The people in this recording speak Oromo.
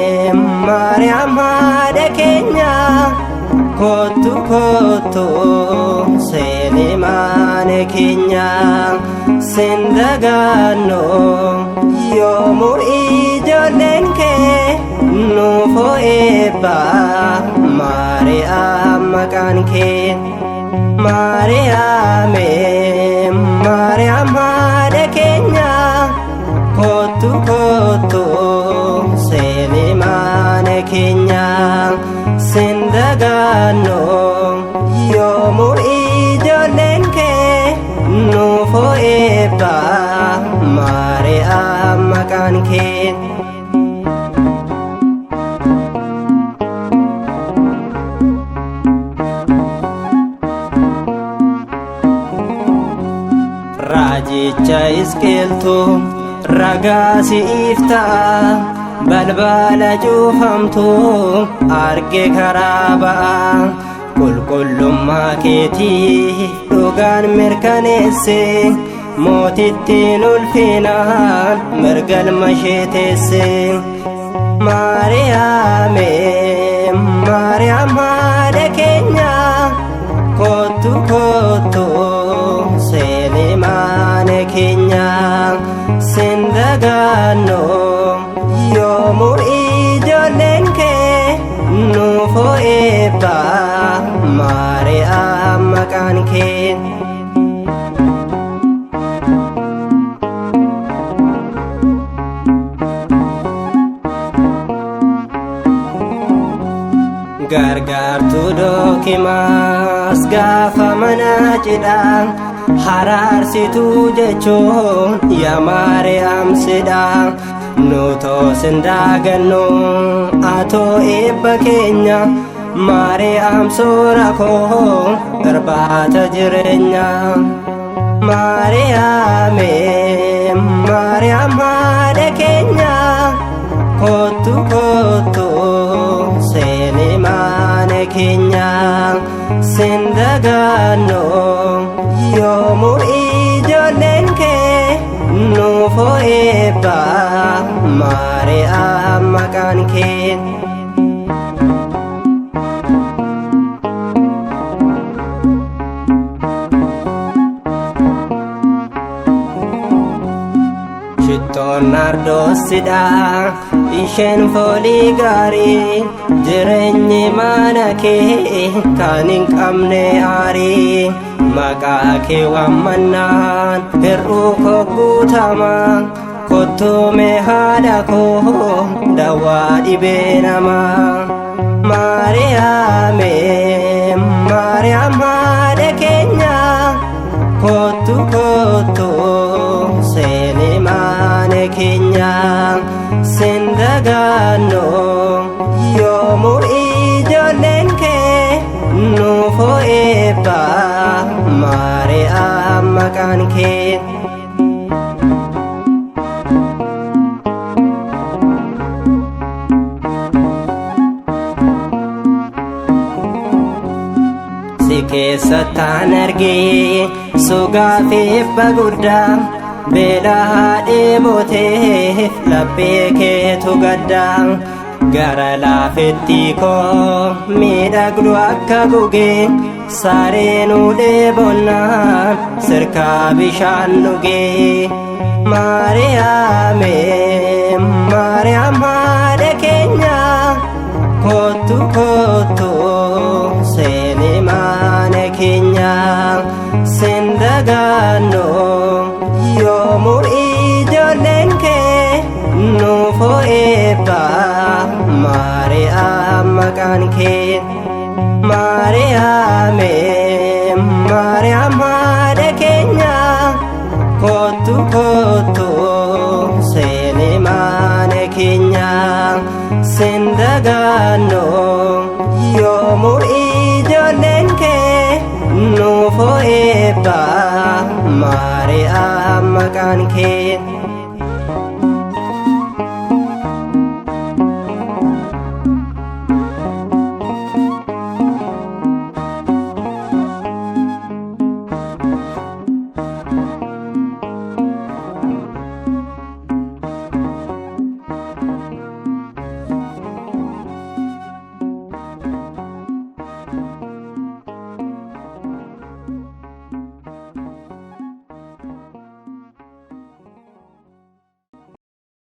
Mariam haadha keenya kottu kottu seeni mana keenya sindagaanno yoomuu ijoolleen kee nuufoo eebba Mariam maqaan kee Mariam haadha keenya kottu kottu seeni mana keenya sindagaanno yoomuu ijoolleen kee nuufoo eebba Mariam maqaan kee Raajicha Hisqi'eeltu ragaa siif ta'a balbala cufamtu arge karaa ba'a qulqullummaa keetii dhugaan mirkaneesse mootittiin ulfinaan mirgalma ishee teesse Mariam haadha keenya kottu kottu seeni mana keenya sindagaanno yoomuu ijoolleen kee nuufoo eebba Mariam maqaan kee gargaartuu dookimaas gaafa mana cidhaa haraarsituu jechuun yaa Mariam sidha nutoo sindaagannu atoo eebba keenya Mariam soora koo irbaata jireenya Mariam haadha keenya kottu kottu seeni mana keenya sindagaanno yoomuu ijoolleen kee nuufoo eebba Mariam maqaan kee shittoon nardoosidha isheen foolii gaarii jireenyi mana kee kan hin qabne aarii maqaa kee waammannaan hir'uu koo guutama kottuume haadha koo dawaa dhibee namaa Mariam haadha keenya kottu kottu seeni mana keenya sindagaanno yoomuu ijoolleen kee nuufoo eebba Mariam maqaan kee si keessattaan argee sugaa fi eebba guddaa beelaa dheeboteef laphee keetu gaddaa gara laafetti koo miidhagdu akka gugee sareenuu dheebonnaan sirkaa bishaan dhugee Mariam haadha keenya kottu kottu seeni mana keenya sindagaanno yoomuu ijoolleen kee nuufoo eebba Mariam maqaan kee. Maariyaame Maariyaam haadha keenya, kottu kottu seeni mana keenya. Sin dagaannu yoomuu ijoolleen kee nuuf eebba Maariyaam maqaan kee.